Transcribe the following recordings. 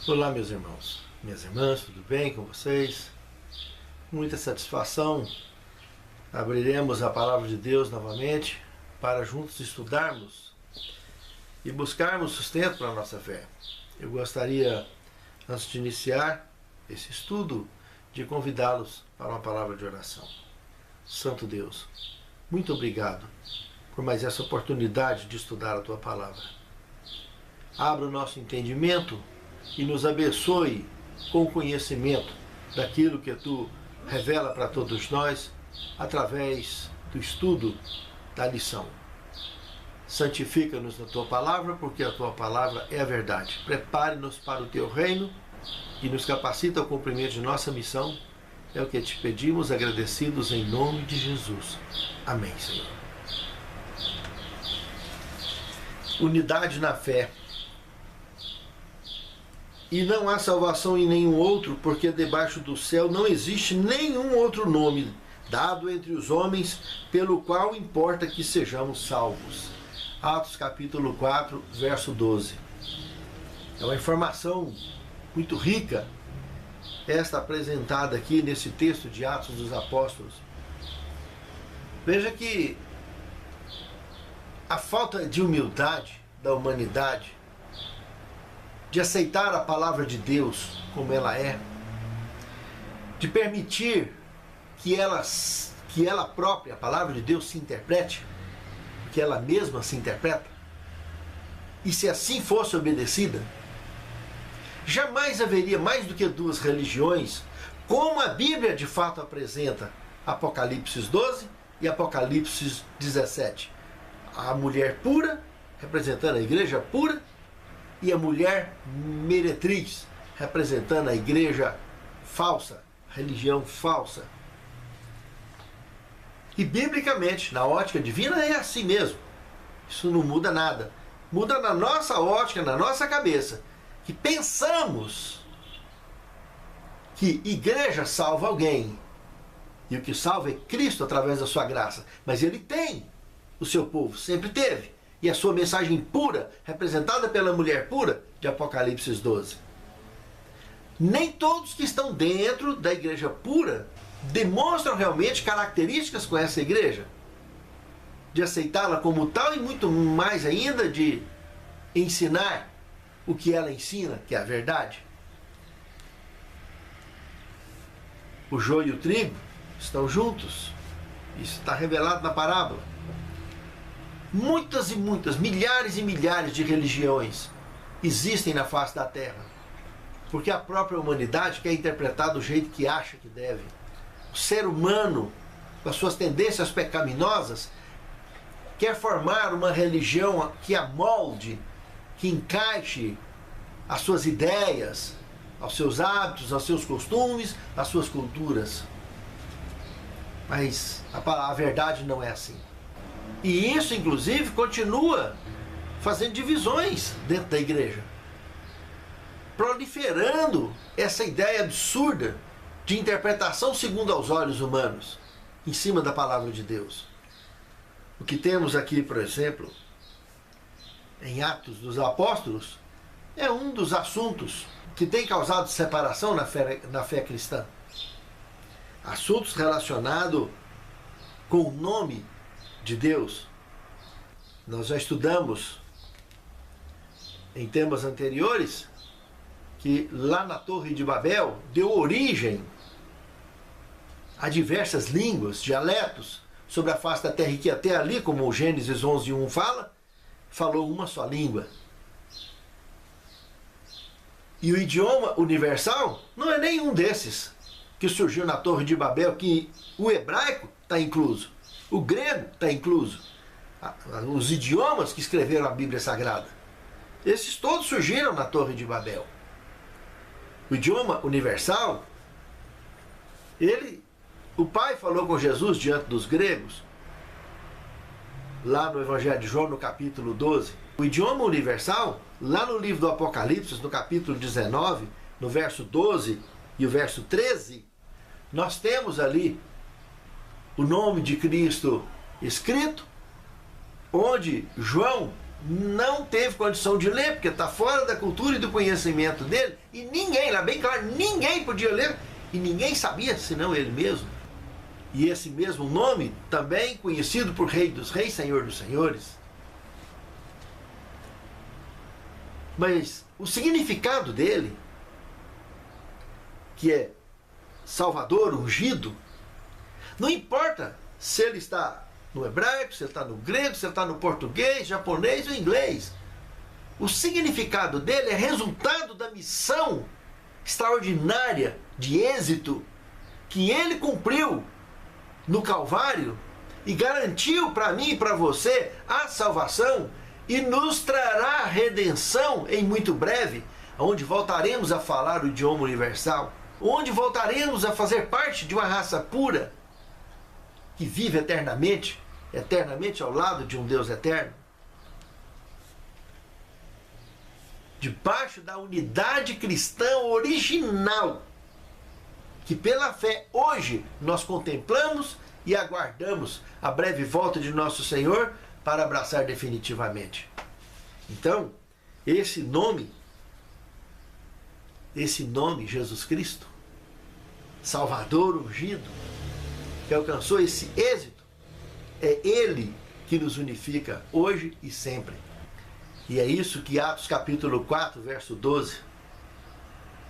Olá, meus irmãos, minhas irmãs, tudo bem com vocês? Com muita satisfação, abriremos a Palavra de Deus novamente para juntos estudarmos e buscarmos sustento para a nossa fé. Eu gostaria, antes de iniciar esse estudo, de convidá-los para uma palavra de oração. Santo Deus, muito obrigado por mais essa oportunidade de estudar a Tua Palavra. Abra o nosso entendimento e nos abençoe com o conhecimento daquilo que Tu revela para todos nós através do estudo da lição. Santifica-nos na Tua Palavra, porque a Tua Palavra é a verdade. Prepare-nos para o Teu reino e nos capacita ao cumprimento de nossa missão. É o que te pedimos, agradecidos em nome de Jesus. Amém, Senhor. Unidade na fé. E não há salvação em nenhum outro, porque debaixo do céu não existe nenhum outro nome dado entre os homens, pelo qual importa que sejamos salvos. Atos capítulo 4, verso 12. É uma informação muito rica, esta apresentada aqui nesse texto de Atos dos Apóstolos. Veja que a falta de humildade da humanidade, de aceitar a palavra de Deus como ela é, de permitir que ela própria, a palavra de Deus, se interprete, que ela mesma se interpreta, e se assim fosse obedecida, jamais haveria mais do que duas religiões, como a Bíblia de fato apresenta, Apocalipse 12 e Apocalipse 17. A mulher pura, representando a igreja pura, e a mulher meretriz, representando a igreja falsa, religião falsa. E biblicamente, na ótica divina, é assim mesmo. Isso não muda nada. Muda na nossa ótica, na nossa cabeça, que pensamos que igreja salva alguém. E o que salva é Cristo através da sua graça. Mas Ele tem o seu povo, sempre teve. E a sua mensagem pura, representada pela mulher pura, de Apocalipse 12. Nem todos que estão dentro da igreja pura demonstram realmente características com essa igreja, de aceitá-la como tal e muito mais ainda de ensinar o que ela ensina, que é a verdade. O joio e o trigo estão juntos. Isso está revelado na parábola. Muitas e muitas, milhares e milhares de religiões existem na face da terra, porque a própria humanidade quer interpretar do jeito que acha que deve. O ser humano, com as suas tendências pecaminosas, quer formar uma religião que amolde, que encaixe as suas ideias, aos seus hábitos, aos seus costumes, às suas culturas. Mas a verdade não é assim. E isso, inclusive, continua fazendo divisões dentro da igreja, proliferando essa ideia absurda de interpretação segundo aos olhos humanos, em cima da palavra de Deus. O que temos aqui, por exemplo, em Atos dos Apóstolos, é um dos assuntos que tem causado separação na fé cristã. Assuntos relacionados com o nome de Deus. Nós já estudamos em temas anteriores que lá na Torre de Babel deu origem a diversas línguas, dialetos sobre a face da terra, e que até ali, como o Gênesis 11:1 fala, falou uma só língua. E o idioma universal não é nenhum desses que surgiu na Torre de Babel, que o hebraico está incluso, o grego está incluso, os idiomas que escreveram a Bíblia Sagrada. Esses todos surgiram na Torre de Babel. O idioma universal, o Pai falou com Jesus diante dos gregos, lá no Evangelho de João, no capítulo 12. O idioma universal, lá no livro do Apocalipse, no capítulo 19, no verso 12 e o verso 13, nós temos ali o nome de Cristo escrito, onde João não teve condição de ler, porque está fora da cultura e do conhecimento dele, e ninguém, lá bem claro, ninguém podia ler, e ninguém sabia, senão ele mesmo. E esse mesmo nome, também conhecido por Rei dos Reis, Senhor dos Senhores. Mas o significado dele, que é Salvador, ungido, não importa se ele está no hebraico, se ele está no grego, se ele está no português, japonês ou inglês. O significado dele é resultado da missão extraordinária de êxito que ele cumpriu no Calvário e garantiu para mim e para você a salvação e nos trará a redenção em muito breve, onde voltaremos a falar o idioma universal, onde voltaremos a fazer parte de uma raça pura que vive eternamente, eternamente ao lado de um Deus eterno, debaixo da unidade cristã original, que pela fé hoje nós contemplamos e aguardamos a breve volta de nosso Senhor para abraçar definitivamente. Então, esse nome, Jesus Cristo, Salvador ungido, que alcançou esse êxito, é Ele que nos unifica hoje e sempre. E é isso que Atos capítulo 4, verso 12,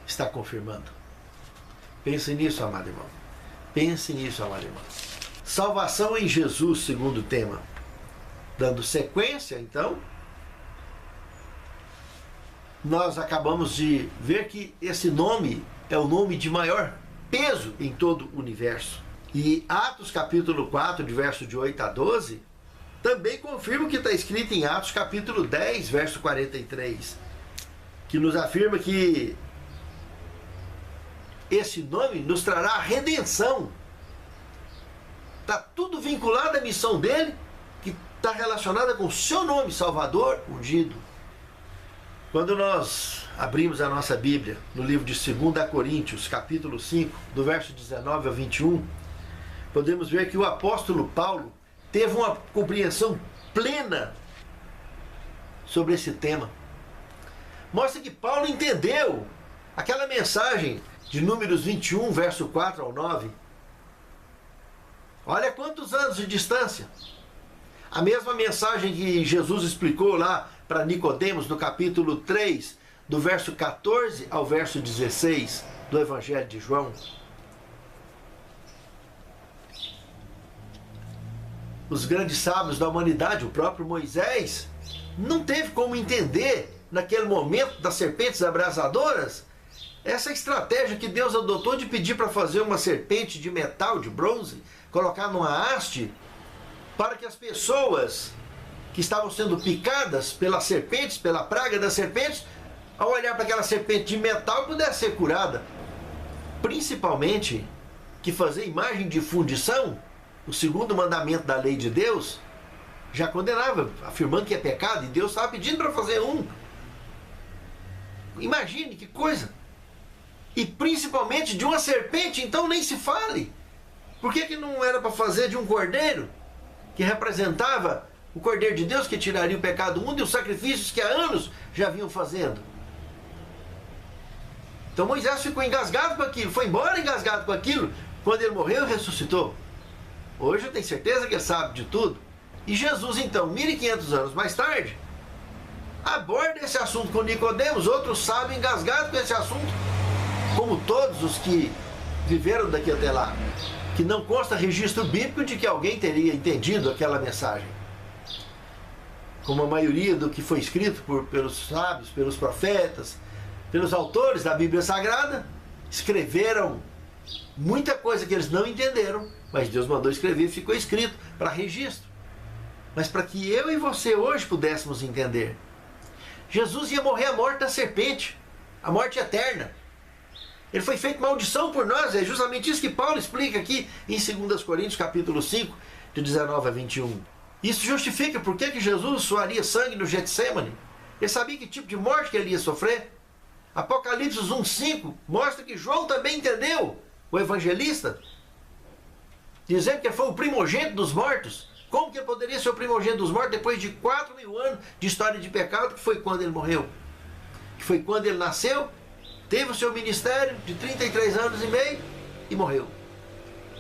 está confirmando. Pense nisso, amado irmão. Pense nisso, amado irmão. Salvação em Jesus, segundo tema. Dando sequência, então, nós acabamos de ver que esse nome é o nome de maior peso em todo o universo. E Atos capítulo 4, de verso de 8 a 12, também confirma o que está escrito em Atos capítulo 10, verso 43, que nos afirma que esse nome nos trará a redenção. Está tudo vinculado à missão dele, que está relacionada com o seu nome, Salvador ungido. Quando nós abrimos a nossa Bíblia no livro de 2 Coríntios, capítulo 5, do verso 19 ao 21, podemos ver que o apóstolo Paulo teve uma compreensão plena sobre esse tema. Mostra que Paulo entendeu aquela mensagem de Números 21, verso 4 ao 9. Olha quantos anos de distância. A mesma mensagem que Jesus explicou lá para Nicodemos no capítulo 3, do verso 14 ao verso 16 do Evangelho de João. Os grandes sábios da humanidade, o próprio Moisés, não teve como entender, naquele momento das serpentes abrasadoras, essa estratégia que Deus adotou de pedir para fazer uma serpente de metal, de bronze, colocar numa haste, para que as pessoas que estavam sendo picadas pelas serpentes, pela praga das serpentes, ao olhar para aquela serpente de metal, pudesse ser curada. Principalmente que fazer imagem de fundição, o segundo mandamento da lei de Deus, já condenava, afirmando que é pecado, e Deus estava pedindo para fazer um. Imagine que coisa! E principalmente de uma serpente, então nem se fale. Por que não era para fazer de um cordeiro, que representava o cordeiro de Deus, que tiraria o pecado do mundo e os sacrifícios que há anos já vinham fazendo? Então Moisés ficou engasgado com aquilo, foi embora engasgado com aquilo, quando ele morreu e ressuscitou. Hoje eu tenho certeza que ele sabe de tudo. E Jesus, então, 1500 anos mais tarde, aborda esse assunto com Nicodemos, outros sábios engasgados com esse assunto, como todos os que viveram daqui até lá, que não consta registro bíblico de que alguém teria entendido aquela mensagem. Como a maioria do que foi escrito pelos sábios, pelos profetas, pelos autores da Bíblia Sagrada, escreveram muita coisa que eles não entenderam, mas Deus mandou escrever e ficou escrito para registro. Mas para que eu e você hoje pudéssemos entender, Jesus ia morrer a morte da serpente, a morte eterna. Ele foi feito maldição por nós, é justamente isso que Paulo explica aqui em 2 Coríntios capítulo 5, de 19 a 21. Isso justifica por que Jesus suaria sangue no Getsêmani. Ele sabia que tipo de morte que ele ia sofrer. Apocalipse 1,5 mostra que João também entendeu, o evangelista, dizendo que ele foi o primogênito dos mortos, Como que ele poderia ser o primogênito dos mortos depois de 4.000 anos de história de pecado, que foi quando ele morreu? Que foi quando ele nasceu, teve o seu ministério de 33 anos e meio e morreu.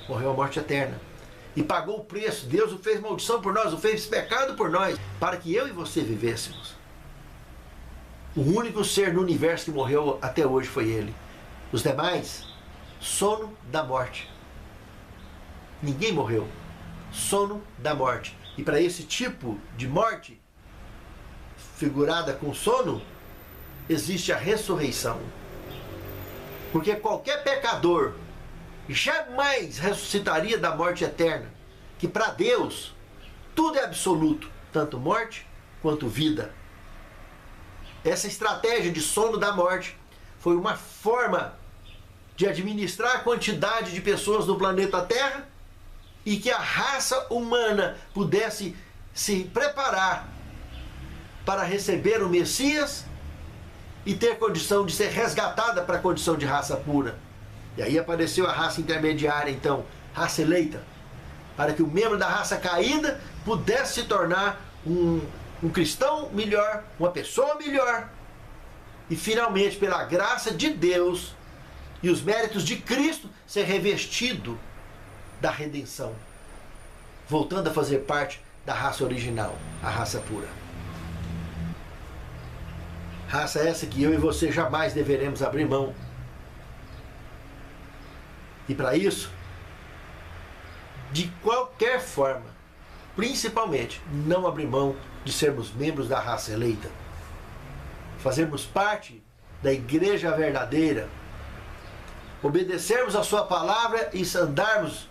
Morreu a morte eterna. E pagou o preço. Deus o fez maldição por nós, o fez pecado por nós, para que eu e você vivêssemos. O único ser no universo que morreu até hoje foi ele. Os demais, sono da morte. Ninguém morreu. Sono da morte. E para esse tipo de morte, figurada com sono, existe a ressurreição. Porque qualquer pecador jamais ressuscitaria da morte eterna. Que para Deus, tudo é absoluto, tanto morte quanto vida. Essa estratégia de sono da morte foi uma forma de administrar a quantidade de pessoas no planeta Terra e que a raça humana pudesse se preparar para receber o Messias e ter condição de ser resgatada para a condição de raça pura. E aí apareceu a raça intermediária, então, raça eleita, para que o membro da raça caída pudesse se tornar um cristão melhor, uma pessoa melhor, e finalmente, pela graça de Deus e os méritos de Cristo, ser revestido da redenção, voltando a fazer parte da raça original, a raça pura. Raça essa que eu e você jamais deveremos abrir mão. E para isso, de qualquer forma, principalmente, não abrir mão de sermos membros da raça eleita. Fazermos parte da igreja verdadeira, obedecermos a sua palavra e andarmos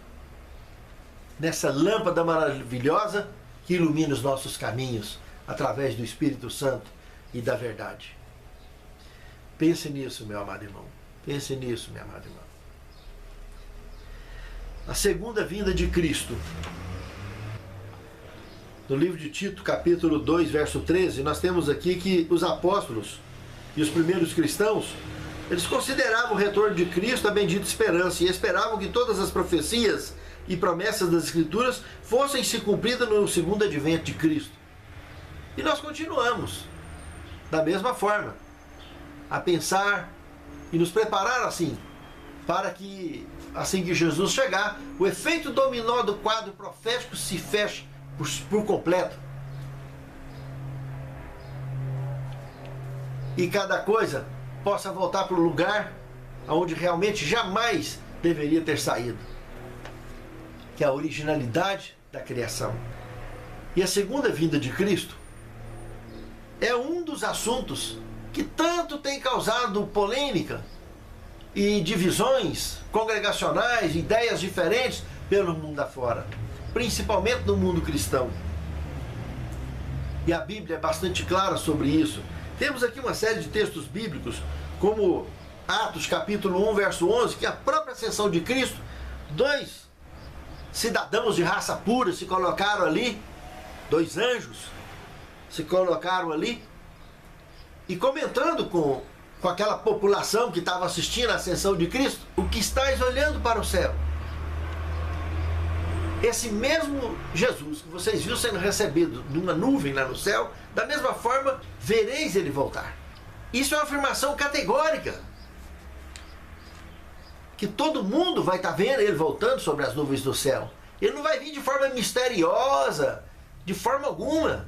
nessa lâmpada maravilhosa que ilumina os nossos caminhos através do Espírito Santo e da verdade. Pense nisso, meu amado irmão. Pense nisso, minha amada irmã. A segunda vinda de Cristo. No livro de Tito, capítulo 2, verso 13, nós temos aqui que os apóstolos e os primeiros cristãos, eles consideravam o retorno de Cristo a bendita esperança e esperavam que todas as profecias e promessas das Escrituras fossem se cumpridas no segundo advento de Cristo. E nós continuamos, da mesma forma, a pensar e nos preparar assim, para que, assim que Jesus chegar, o efeito dominó do quadro profético se feche por completo. E cada coisa possa voltar para o lugar onde realmente jamais deveria ter saído, que é a originalidade da criação. E a segunda vinda de Cristo é um dos assuntos que tanto tem causado polêmica e divisões congregacionais, ideias diferentes pelo mundo afora, principalmente no mundo cristão. E a Bíblia é bastante clara sobre isso. Temos aqui uma série de textos bíblicos, como Atos capítulo 1, verso 11, que a própria ascensão de Cristo, 2 cidadãos de raça pura se colocaram ali, 2 anjos se colocaram ali, e comentando com aquela população que estava assistindo a ascensão de Cristo: o que estáis olhando para o céu? Esse mesmo Jesus que vocês viram sendo recebido numa nuvem lá no céu, da mesma forma vereis ele voltar. Isso é uma afirmação categórica, que todo mundo vai estar vendo ele voltando sobre as nuvens do céu. Ele não vai vir de forma misteriosa, de forma alguma,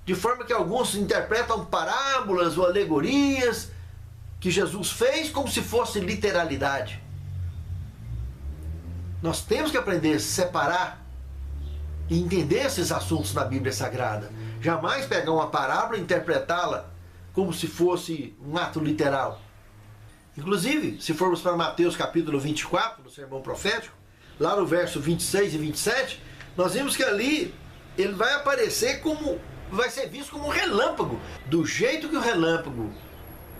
de forma que alguns interpretam parábolas ou alegorias que Jesus fez como se fosse literalidade. Nós temos que aprender a separar e entender esses assuntos na Bíblia Sagrada. Jamais pegar uma parábola e interpretá-la como se fosse um ato literal. Inclusive, se formos para Mateus capítulo 24, no sermão profético, lá no verso 26 e 27, nós vimos que ali ele vai aparecer como, vai ser visto como um relâmpago. Do jeito que o relâmpago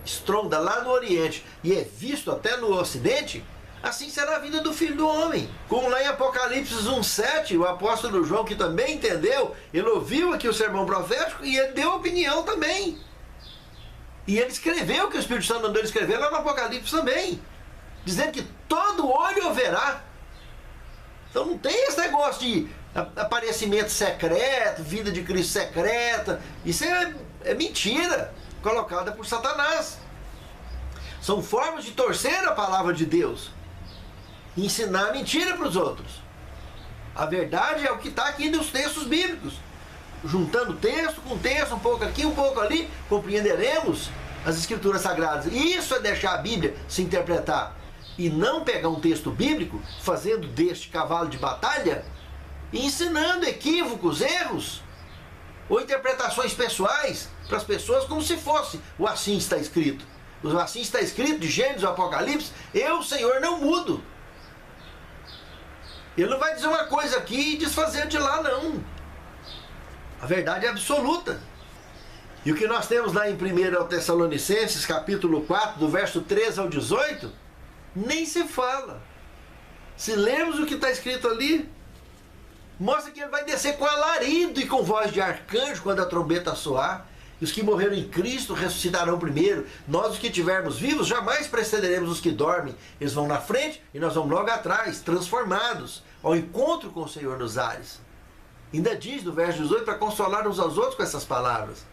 estronda lá no Oriente e é visto até no Ocidente, assim será a vida do Filho do Homem. Como lá em Apocalipse 1,7, o apóstolo João, que também entendeu, ele ouviu aqui o sermão profético e ele deu opinião também. E ele escreveu o que o Espírito Santo mandou ele escrever lá no Apocalipse também, dizendo que todo olho o verá. Então não tem esse negócio de aparecimento secreto, vida de Cristo secreta. Isso é mentira colocada por Satanás. São formas de torcer a palavra de Deus e ensinar mentira para os outros. A verdade é o que está aqui nos textos bíblicos. Juntando texto com texto, um pouco aqui, um pouco ali, compreenderemos as escrituras sagradas. E isso é deixar a Bíblia se interpretar. E não pegar um texto bíblico, fazendo deste cavalo de batalha, e ensinando equívocos, erros, ou interpretações pessoais para as pessoas como se fosse o assim está escrito. O assim está escrito de Gênesis, Apocalipse, eu, Senhor, não mudo. Ele não vai dizer uma coisa aqui e desfazer de lá, não. A verdade é absoluta. E o que nós temos lá em 1 Tessalonicenses, capítulo 4, do verso 13 ao 18, nem se fala. Se lermos o que está escrito ali, mostra que ele vai descer com alarido e com voz de arcanjo quando a trombeta soar. E os que morreram em Cristo ressuscitarão primeiro. Nós, os que estivermos vivos, jamais precederemos os que dormem. Eles vão na frente e nós vamos logo atrás, transformados, ao encontro com o Senhor nos ares. Ainda diz no verso 18 para consolar uns aos outros com essas palavras.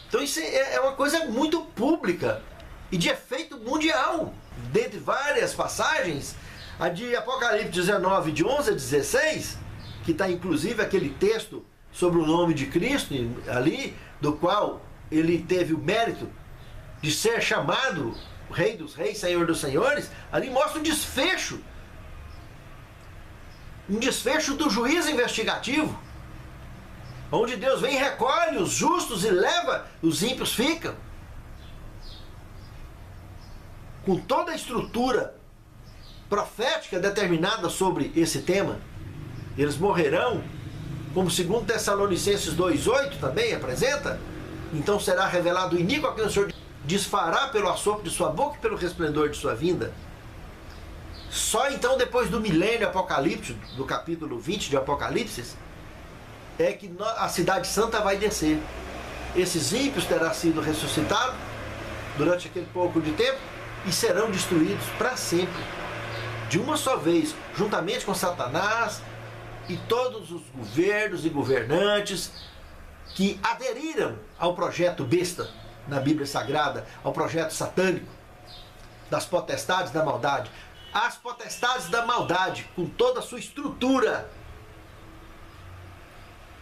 Então isso é uma coisa muito pública e de efeito mundial. Dentre várias passagens, a de Apocalipse 19, de 11 a 16, que está inclusive aquele texto sobre o nome de Cristo ali, do qual ele teve o mérito de ser chamado Rei dos Reis, Senhor dos Senhores, ali mostra um desfecho do juízo investigativo, onde Deus vem e recolhe os justos e leva, os ímpios ficam. Com toda a estrutura profética determinada sobre esse tema, eles morrerão, como 2 Tessalonicenses 2,8 também apresenta. Então será revelado o iníquo a quem o Senhor desfará pelo assopro de sua boca e pelo resplendor de sua vinda. Só então depois do milênio apocalíptico, do capítulo 20 de Apocalipse, é que a cidade santa vai descer. Esses ímpios terão sido ressuscitados durante aquele pouco de tempo e serão destruídos para sempre, de uma só vez, juntamente com Satanás e todos os governos e governantes que aderiram ao projeto besta na Bíblia Sagrada, ao projeto satânico das potestades da maldade. As potestades da maldade, com toda a sua estrutura,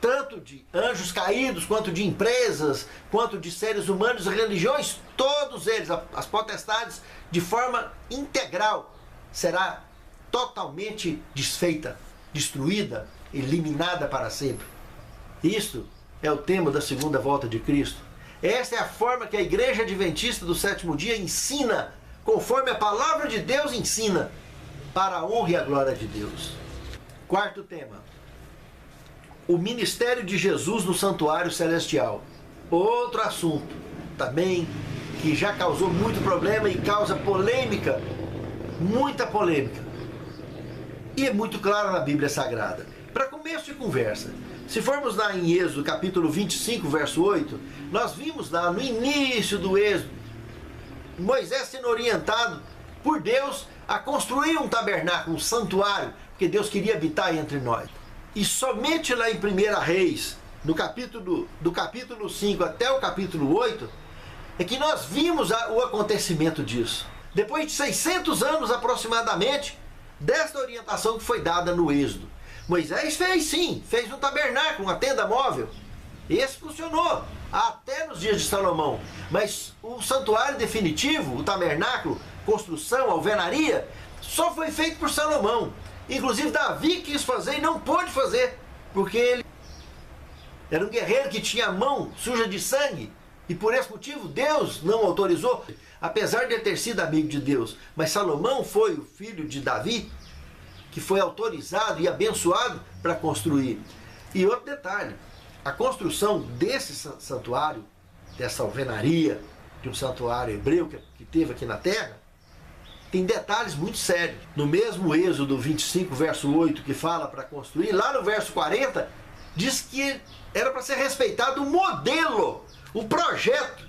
tanto de anjos caídos, quanto de empresas, quanto de seres humanos e religiões, todos eles, as potestades, de forma integral, será totalmente desfeita, destruída, eliminada para sempre. Isto é o tema da segunda volta de Cristo. Esta é a forma que a Igreja Adventista do Sétimo Dia ensina, conforme a palavra de Deus ensina, para a honra e a glória de Deus. Quarto tema: o ministério de Jesus no santuário celestial. Outro assunto também que já causou muito problema e causa polêmica, muita polêmica. E é muito claro na Bíblia Sagrada. Para começo de conversa, se formos lá em Êxodo capítulo 25, verso 8, nós vimos lá no início do Êxodo, Moisés sendo orientado por Deus a construir um tabernáculo, um santuário, porque Deus queria habitar entre nós. E somente lá em 1 Reis, do capítulo 5 até o capítulo 8, é que nós vimos o acontecimento disso. Depois de 600 anos aproximadamente, desta orientação que foi dada no Êxodo. Moisés fez um tabernáculo, uma tenda móvel. Esse funcionou até nos dias de Salomão. Mas o santuário definitivo, o tabernáculo, construção, alvenaria, só foi feito por Salomão. Inclusive Davi quis fazer e não pôde fazer, porque ele era um guerreiro que tinha a mão suja de sangue, e por esse motivo Deus não autorizou, apesar de ele ter sido amigo de Deus. Mas Salomão foi o filho de Davi, que foi autorizado e abençoado para construir. E outro detalhe, a construção desse santuário, dessa alvenaria, de um santuário hebreu que teve aqui na terra, tem detalhes muito sérios. No mesmo Êxodo 25, verso 8, que fala para construir, lá no verso 40, diz que era para ser respeitado o modelo, o projeto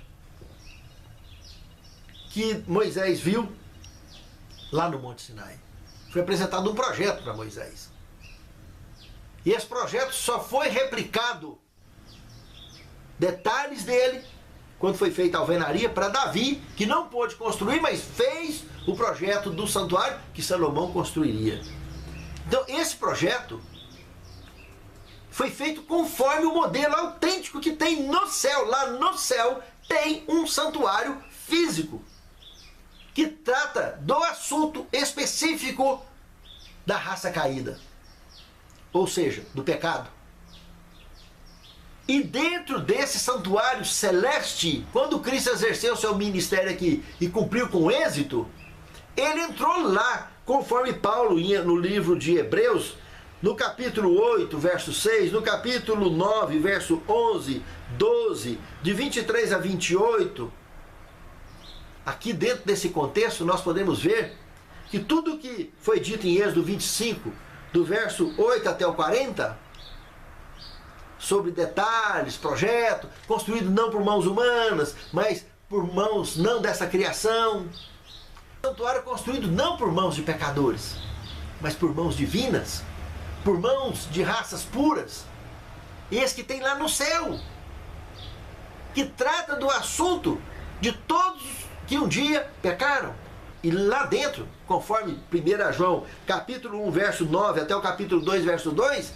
que Moisés viu lá no Monte Sinai. Foi apresentado um projeto para Moisés. E esse projeto só foi replicado, detalhes dele, quando foi feita a alvenaria para Davi, que não pôde construir, mas fez o projeto do santuário que Salomão construiria. Então esse projeto foi feito conforme o modelo autêntico que tem no céu. Lá no céu tem um santuário físico que trata do assunto específico da raça caída, ou seja, do pecado. E dentro desse santuário celeste, quando Cristo exerceu seu ministério aqui e cumpriu com êxito, ele entrou lá, conforme Paulo no livro de Hebreus, no capítulo 8, verso 6, no capítulo 9, verso 11, 12, de 23 a 28, aqui dentro desse contexto nós podemos ver que tudo que foi dito em Êxodo 25, do verso 8 até o 40, sobre detalhes, projeto, construído não por mãos humanas, mas por mãos não dessa criação. Santuário construído não por mãos de pecadores, mas por mãos divinas, por mãos de raças puras. Esse que tem lá no céu, que trata do assunto de todos que um dia pecaram. E lá dentro, conforme 1 João, capítulo 1, verso 9, até o capítulo 2, verso 2,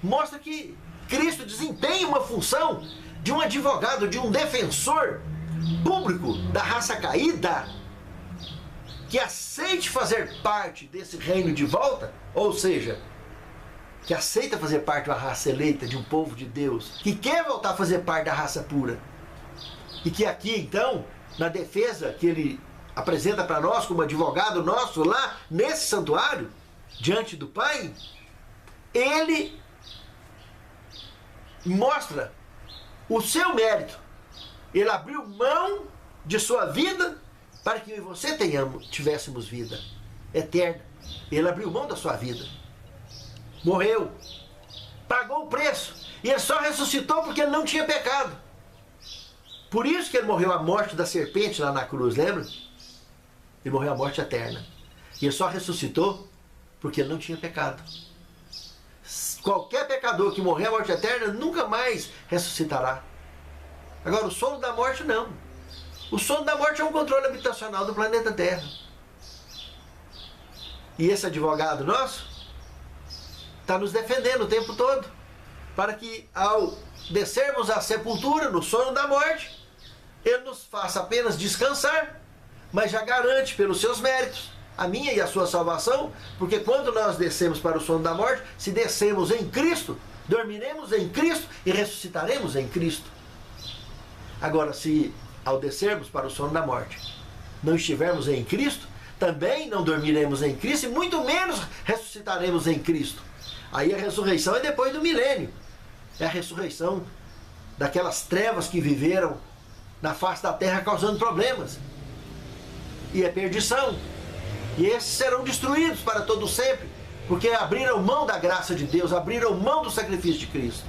mostra que Cristo desempenha uma função de um advogado, de um defensor público da raça caída, que aceite fazer parte desse reino de volta, ou seja, que aceita fazer parte de uma raça eleita, de um povo de Deus, que quer voltar a fazer parte da raça pura. E que aqui, então, na defesa que ele apresenta para nós como advogado nosso lá nesse santuário, diante do Pai, ele mostra o seu mérito. Ele abriu mão de sua vida para que eu e você tivéssemos vida eterna. Ele abriu mão da sua vida. Morreu. Pagou o preço. E ele só ressuscitou porque ele não tinha pecado. Por isso que ele morreu a morte da serpente lá na cruz, lembra? Ele morreu a morte eterna. E ele só ressuscitou porque ele não tinha pecado. Qualquer pecador que morrer a morte eterna nunca mais ressuscitará. Agora, o sono da morte não. O sono da morte é um controle habitacional do planeta Terra. E esse advogado nosso está nos defendendo o tempo todo, para que ao descermos à sepultura, no sono da morte, ele nos faça apenas descansar, mas já garante pelos seus méritos a minha e a sua salvação, porque quando nós descemos para o sono da morte, se descemos em Cristo, dormiremos em Cristo e ressuscitaremos em Cristo. Agora, se ao descermos para o sono da morte não estivermos em Cristo, também não dormiremos em Cristo e muito menos ressuscitaremos em Cristo. Aí a ressurreição é depois do milênio. É a ressurreição daquelas trevas que viveram na face da terra causando problemas. E é perdição. E esses serão destruídos para todo sempre, porque abriram mão da graça de Deus, abriram mão do sacrifício de Cristo.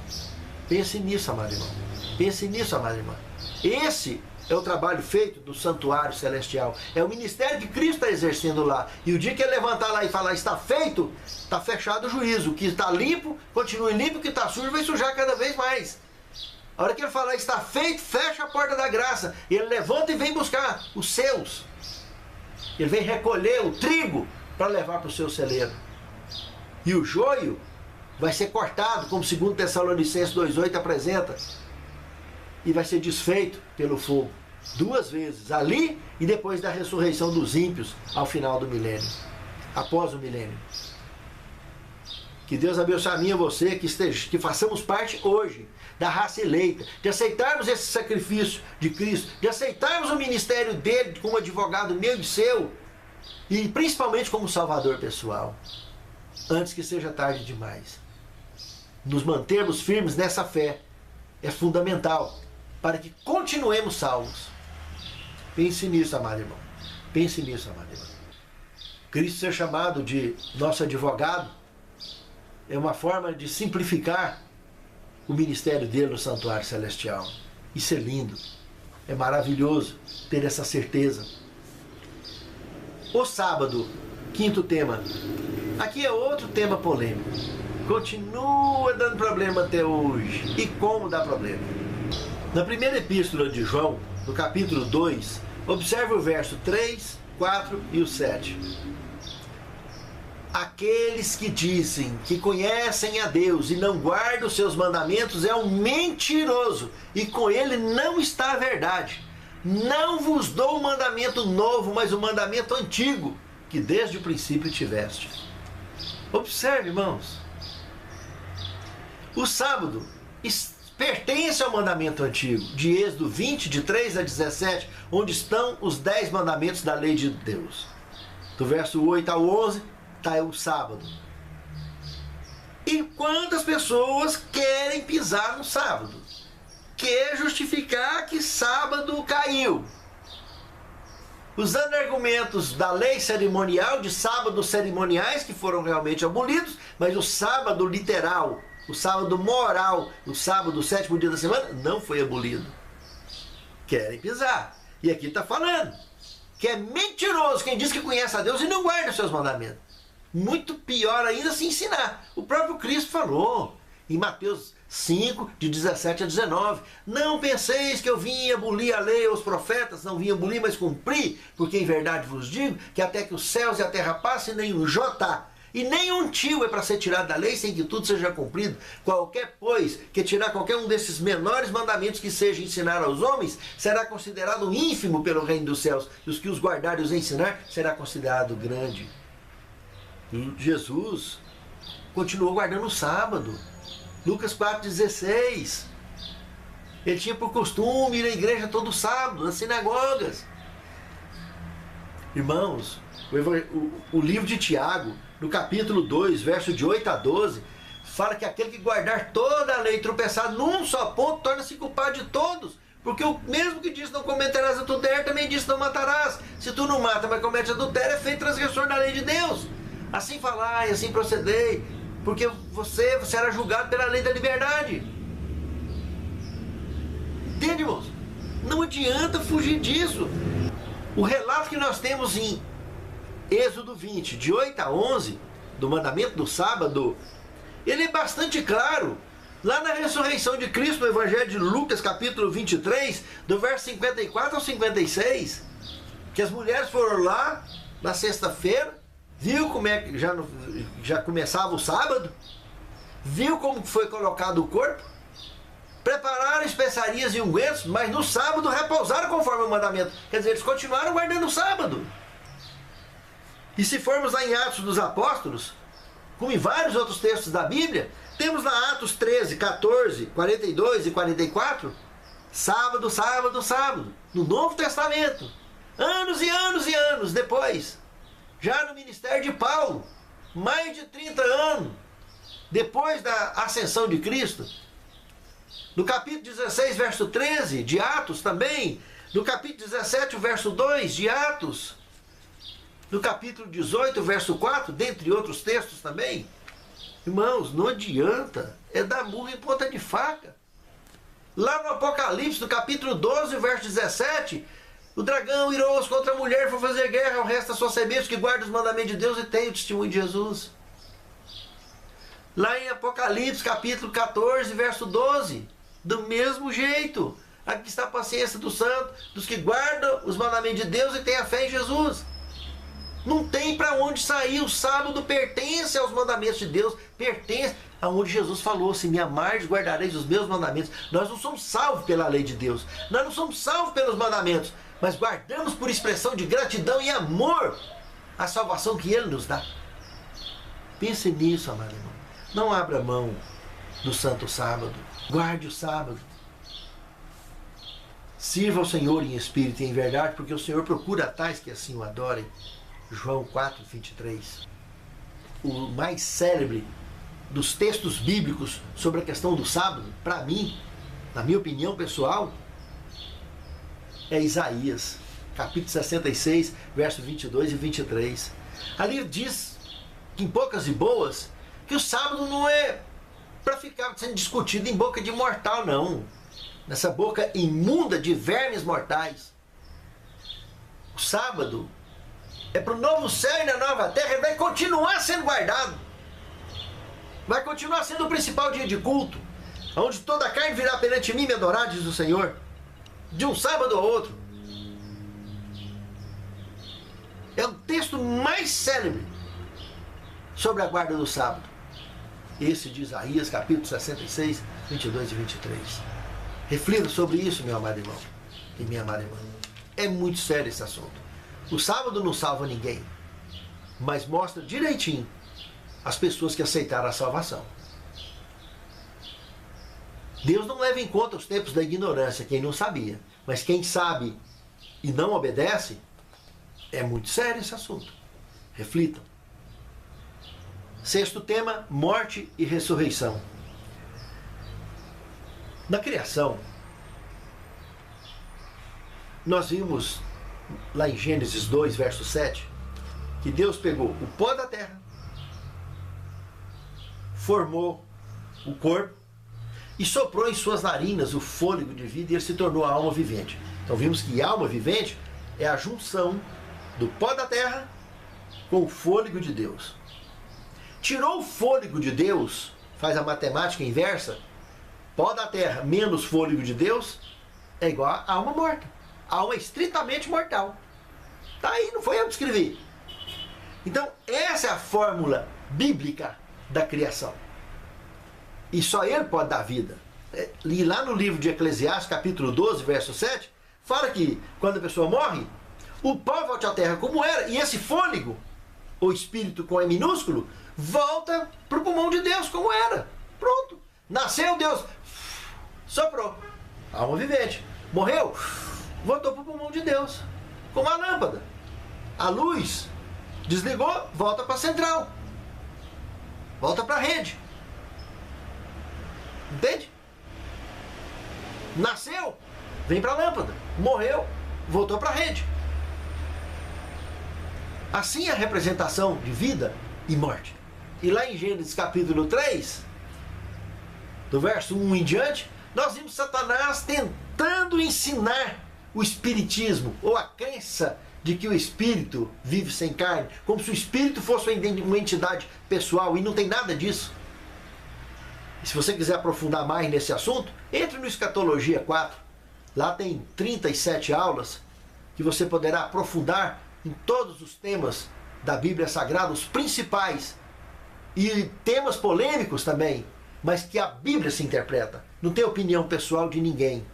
Pense nisso, amado irmão. Pense nisso, amado irmão. Esse é o trabalho feito do santuário celestial. É o ministério que Cristo está exercendo lá. E o dia que ele levantar lá e falar está feito, está fechado o juízo. O que está limpo, continue limpo. O que está sujo vai sujar cada vez mais. A hora que ele falar está feito, fecha a porta da graça. E ele levanta e vem buscar os seus. Ele vem recolher o trigo para levar para o seu celeiro. E o joio vai ser cortado, como 2 Tessalonicenses 2,8 apresenta. E vai ser desfeito pelo fogo. 2 vezes, ali e depois da ressurreição dos ímpios ao final do milênio. Após o milênio. Que Deus abençoe a mim e a você, que façamos parte hoje da raça eleita, de aceitarmos esse sacrifício de Cristo, de aceitarmos o ministério dele como advogado meu e seu, e principalmente como salvador pessoal, antes que seja tarde demais. Nos mantermos firmes nessa fé é fundamental para que continuemos salvos. Pense nisso, amado irmão. Pense nisso, amado irmão. Cristo ser chamado de nosso advogado é uma forma de simplificar o ministério dele no santuário celestial. Isso é lindo. É maravilhoso ter essa certeza. O sábado, 5º tema. Aqui é outro tema polêmico. Continua dando problema até hoje. E como dá problema? Na primeira epístola de João, no capítulo 2, observe o verso 3, 4 e o 7. Aqueles que dizem que conhecem a Deus e não guardam os seus mandamentos é um mentiroso, e com ele não está a verdade. Não vos dou um mandamento novo, mas um mandamento antigo, que desde o princípio tiveste. Observe, irmãos. O sábado pertence ao mandamento antigo, de Êxodo 20, de 3 a 17, onde estão os 10 mandamentos da lei de Deus. Do verso 8 ao 11, está o sábado. E quantas pessoas querem pisar no sábado? Quer justificar que sábado caiu, usando argumentos da lei cerimonial, de sábados cerimoniais que foram realmente abolidos, mas o sábado literal, o sábado moral, o sábado, o sétimo dia da semana, não foi abolido. Querem pisar. E aqui está falando que é mentiroso quem diz que conhece a Deus e não guarda os seus mandamentos. Muito pior ainda se ensinar. O próprio Cristo falou em Mateus 5, de 17 a 19. Não penseis que eu vim abolir a lei ou os profetas, não vim abolir, mas cumprir, porque em verdade vos digo que até que os céus e a terra passem, nem um jota e nem um tio é para ser tirado da lei sem que tudo seja cumprido. Qualquer, pois, que tirar qualquer um desses menores mandamentos que seja ensinar aos homens, será considerado ínfimo pelo reino dos céus, e os que os guardar e os ensinar, será considerado grande. E Jesus continuou guardando o sábado. Lucas 4,16. Ele tinha por costume ir à igreja todo sábado, nas sinagogas. Irmãos, o livro de Tiago, no capítulo 2, verso de 8 a 12, fala que aquele que guardar toda a lei e tropeçar num só ponto, torna-se culpado de todos. Porque o mesmo que diz não cometerás adultério, também diz não matarás. Se tu não mata, mas comete adultério, é feito transgressor da lei de Deus. Assim falai, assim procedei, porque você será julgado pela lei da liberdade. Entende, irmãos? Não adianta fugir disso. O relato que nós temos em Êxodo 20, de 8 a 11, do mandamento do sábado, ele é bastante claro. Lá na ressurreição de Cristo, no Evangelho de Lucas, capítulo 23, do verso 54 ao 56, que as mulheres foram lá na sexta-feira, viu como é que já começava o sábado, viu como foi colocado o corpo, prepararam especiarias e ungüentos, mas no sábado repousaram conforme o mandamento. Quer dizer, eles continuaram guardando o sábado. E se formos lá em Atos dos Apóstolos, como em vários outros textos da Bíblia, temos lá Atos 13, 14, 42 e 44, sábado, sábado, sábado, no Novo Testamento, anos e anos e anos depois, já no ministério de Paulo, mais de 30 anos depois da ascensão de Cristo, no capítulo 16, verso 13 de Atos também, no capítulo 17, verso 2 de Atos, no capítulo 18, verso 4, dentre outros textos também. Irmãos, não adianta, é dar murro em ponta de faca. Lá no Apocalipse, no capítulo 12, verso 17, o dragão irou-se contra a mulher e foi fazer guerra ao resto da sua semente, que guarda os mandamentos de Deus e tem o testemunho de Jesus. Lá em Apocalipse, capítulo 14, verso 12, do mesmo jeito. Aqui está a paciência dos santos, dos que guardam os mandamentos de Deus e têm a fé em Jesus. Não tem para onde sair. O sábado pertence aos mandamentos de Deus, pertence aonde Jesus falou: se me amardes, guardareis os meus mandamentos. Nós não somos salvos pela lei de Deus, nós não somos salvos pelos mandamentos, mas guardamos por expressão de gratidão e amor a salvação que Ele nos dá. Pense nisso, amado irmão. Não abra mão do santo sábado, guarde o sábado. Sirva ao Senhor em espírito e em verdade, porque o Senhor procura tais que assim o adorem. João 4, 23. O mais célebre dos textos bíblicos sobre a questão do sábado, para mim, na minha opinião pessoal, é Isaías, capítulo 66, versos 22 e 23. Ali diz, em poucas e boas, que o sábado não é para ficar sendo discutido em boca de mortal, não. Nessa boca imunda de vermes mortais. O sábado é para o novo céu e na nova terra, ele vai continuar sendo guardado. Vai continuar sendo o principal dia de culto, onde toda a carne virá perante mim me adorar, diz o Senhor, de um sábado ao outro. É o texto mais célebre sobre a guarda do sábado. Esse de Isaías, capítulo 66, 22 e 23. Reflita sobre isso, meu amado irmão e minha amada irmã. É muito sério esse assunto. O sábado não salva ninguém, mas mostra direitinho as pessoas que aceitaram a salvação. Deus não leva em conta os tempos da ignorância, quem não sabia. Mas quem sabe e não obedece, é muito sério esse assunto. Reflitam. Sexto tema, morte e ressurreição. Na criação, nós vimos lá em Gênesis 2, verso 7, que Deus pegou o pó da terra, formou o corpo e soprou em suas narinas o fôlego de vida e ele se tornou a alma vivente. Então vimos que alma vivente é a junção do pó da terra com o fôlego de Deus. Tirou o fôlego de Deus, faz a matemática inversa, pó da terra menos fôlego de Deus é igual a alma morta. A alma é estritamente mortal. Tá aí, não foi eu que escrevi. Então, essa é a fórmula bíblica da criação. E só ele pode dar vida. E lá no livro de Eclesiastes, capítulo 12, verso 7, fala que quando a pessoa morre, o pó volta à terra como era, e esse fôlego, o espírito com E minúsculo, volta para o pulmão de Deus como era. Pronto. Nasceu, Deus soprou. Alma vivente. Morreu, voltou para o pulmão de Deus. Como a lâmpada. A luz desligou, volta para a central. Volta para a rede. Entende? Nasceu, vem para a lâmpada. Morreu, voltou para a rede. Assim é a representação de vida e morte. E lá em Gênesis capítulo 3, do verso 1 em diante, nós vimos Satanás tentando ensinar o espiritismo, ou a crença de que o espírito vive sem carne, como se o espírito fosse uma entidade pessoal, e não tem nada disso. E se você quiser aprofundar mais nesse assunto, entre no Escatologia 4. Lá tem 37 aulas que você poderá aprofundar em todos os temas da Bíblia Sagrada, os principais, e temas polêmicos também, mas que a Bíblia se interpreta. Não tem opinião pessoal de ninguém,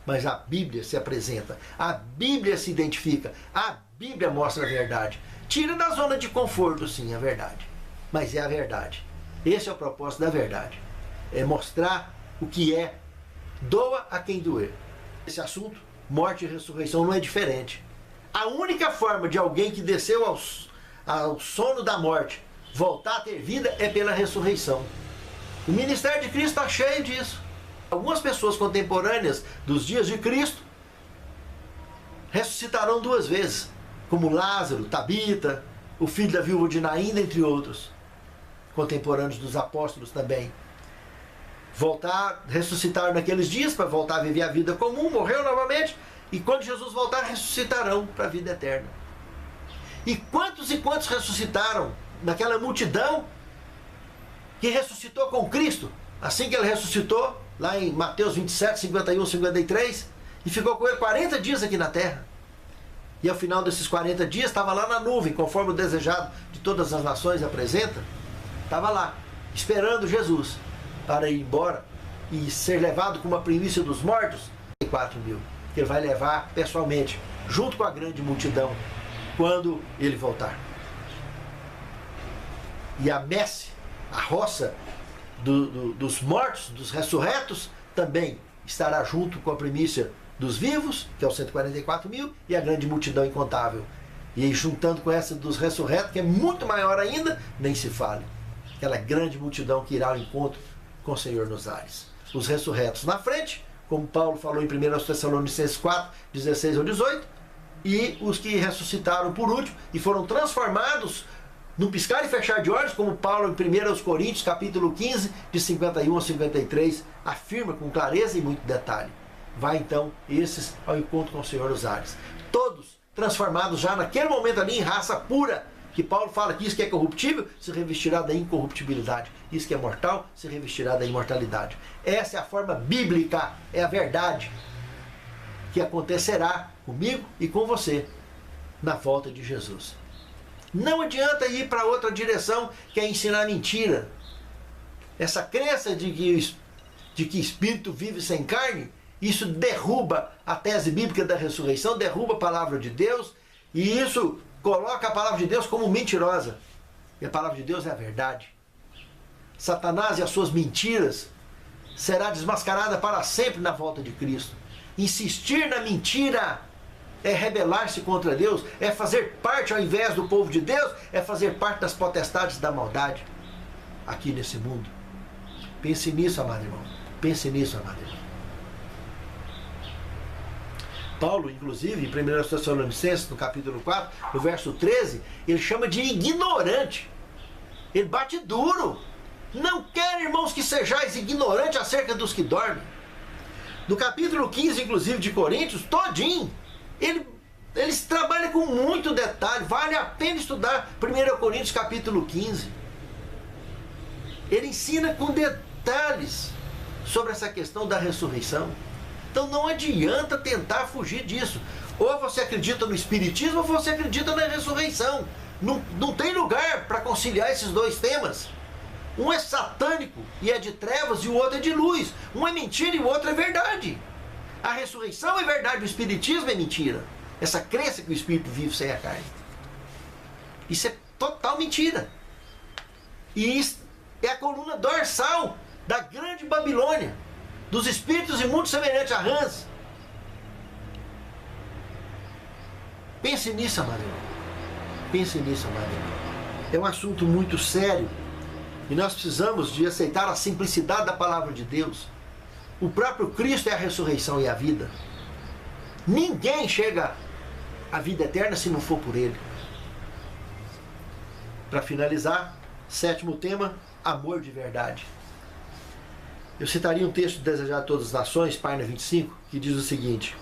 mas a Bíblia se apresenta, a Bíblia se identifica, a Bíblia mostra a verdade. Tira da zona de conforto, sim, a verdade, mas é a verdade. Esse é o propósito da verdade, é mostrar o que é, doa a quem doer. Esse assunto, morte e ressurreição, não é diferente. A única forma de alguém que desceu ao sono da morte voltar a ter vida é pela ressurreição. O ministério de Cristo está cheio disso. Algumas pessoas contemporâneas dos dias de Cristo ressuscitarão 2 vezes, como Lázaro, Tabita, o filho da viúva de Naim, entre outros, contemporâneos dos apóstolos também. Ressuscitaram naqueles dias para voltar a viver a vida comum, morreu novamente, e quando Jesus voltar, ressuscitarão para a vida eterna. E quantos ressuscitaram naquela multidão que ressuscitou com Cristo, assim que ele ressuscitou, lá em Mateus 27, 51, 53, e ficou com ele 40 dias aqui na terra. E ao final desses 40 dias, estava lá na nuvem, conforme o desejado de todas as nações apresenta, estava lá, esperando Jesus para ir embora e ser levado como a primícia dos mortos, 4 mil, que ele vai levar pessoalmente, junto com a grande multidão, quando ele voltar. E a messe, a roça dos mortos, dos ressurretos, também estará junto com a primícia dos vivos, que é os 144 mil, e a grande multidão incontável. E aí, juntando com essa dos ressurretos, que é muito maior ainda, nem se fale. Aquela grande multidão que irá ao encontro com o Senhor nos ares. Os ressurretos na frente, como Paulo falou em 1 Tessalonicenses 4, 16 ao 18, e os que ressuscitaram por último e foram transformados num piscar e fechar de olhos, como Paulo em 1 Coríntios, capítulo 15, de 51 a 53, afirma com clareza e muito detalhe. Vai então esses ao encontro com o Senhor nos ares. Todos transformados já naquele momento ali em raça pura, Que Paulo fala que isso que é corruptível se revestirá da incorruptibilidade. Isso que é mortal se revestirá da imortalidade. Essa é a forma bíblica, é a verdade que acontecerá comigo e com você na volta de Jesus. Não adianta ir para outra direção, que é ensinar mentira. Essa crença de que espírito vive sem carne, isso derruba a tese bíblica da ressurreição, derruba a palavra de Deus, e isso coloca a palavra de Deus como mentirosa. E a palavra de Deus é a verdade. Satanás e as suas mentiras será desmascarada para sempre na volta de Cristo. Insistir na mentira é rebelar-se contra Deus, é fazer parte, ao invés do povo de Deus, é fazer parte das potestades da maldade aqui nesse mundo. Pense nisso, amado irmão. Pense nisso, amado irmão. Paulo, inclusive, em 1 Tessalonicenses, no capítulo 4, no verso 13, ele chama de ignorante. Ele bate duro. Não quero, irmãos, que sejais ignorantes acerca dos que dormem. No capítulo 15, inclusive, de Coríntios, todinho, eles trabalham com muito detalhe. Vale a pena estudar 1 Coríntios, capítulo 15. Ele ensina com detalhes sobre essa questão da ressurreição. Então não adianta tentar fugir disso. Ou você acredita no Espiritismo ou você acredita na ressurreição. Não tem lugar para conciliar esses dois temas. Um é satânico e é de trevas e o outro é de luz. Um é mentira e o outro é verdade. A ressurreição é verdade, o Espiritismo é mentira. Essa crença que o Espírito vive sem a carne. Isso é total mentira. E isso é a coluna dorsal da grande Babilônia, dos espíritos imundos semelhantes a rãs. Pense nisso, amado irmão. Pense nisso, amado irmão. É um assunto muito sério e nós precisamos de aceitar a simplicidade da palavra de Deus. O próprio Cristo é a ressurreição e a vida. Ninguém chega à vida eterna se não for por Ele. Para finalizar, sétimo tema, amor de verdade. Eu citaria um texto de Desejar a Todas as Nações, página 25, que diz o seguinte: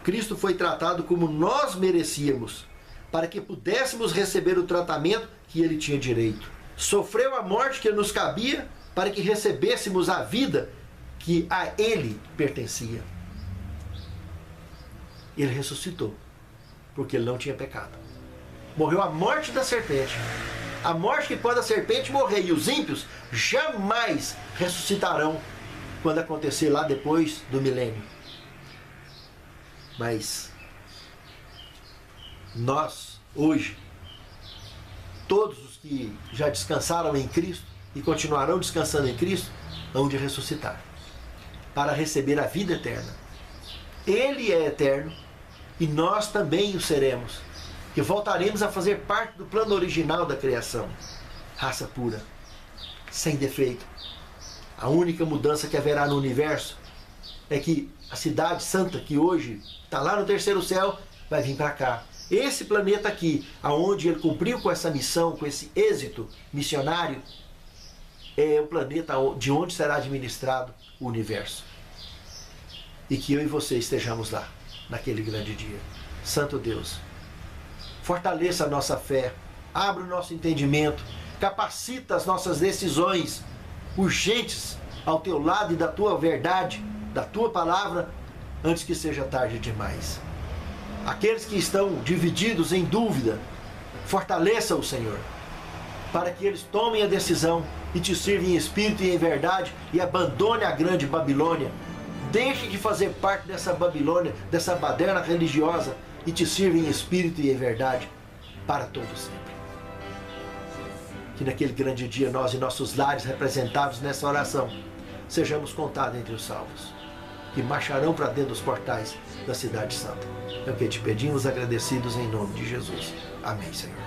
Cristo foi tratado como nós merecíamos, para que pudéssemos receber o tratamento que Ele tinha direito. Sofreu a morte que nos cabia, para que recebêssemos a vida que a Ele pertencia. Ele ressuscitou, porque Ele não tinha pecado. Morreu a morte da serpente. A morte que quando a serpente morrer, e os ímpios jamais ressuscitarão quando acontecer lá depois do milênio. Mas nós, hoje, todos os que já descansaram em Cristo e continuarão descansando em Cristo, hão de ressuscitar para receber a vida eterna. Ele é eterno e nós também o seremos, que voltaremos a fazer parte do plano original da criação. Raça pura, sem defeito. A única mudança que haverá no universo é que a cidade santa, que hoje está lá no terceiro céu, vai vir para cá. Esse planeta aqui, aonde ele cumpriu com essa missão, com esse êxito missionário, é o planeta de onde será administrado o universo. E que eu e você estejamos lá, naquele grande dia. Santo Deus, fortaleça a nossa fé, abra o nosso entendimento, capacita as nossas decisões urgentes ao teu lado e da tua verdade, da tua palavra, antes que seja tarde demais. Aqueles que estão divididos em dúvida, fortaleça o Senhor, para que eles tomem a decisão e te sirvam em espírito e em verdade e abandone a grande Babilônia. Deixe de fazer parte dessa Babilônia, dessa baderna religiosa, e te sirva em espírito e em verdade para todo sempre. Que naquele grande dia nós e nossos lares representados nessa oração sejamos contados entre os salvos, que marcharão para dentro dos portais da cidade santa. É o que te pedimos, agradecidos em nome de Jesus. Amém, Senhor.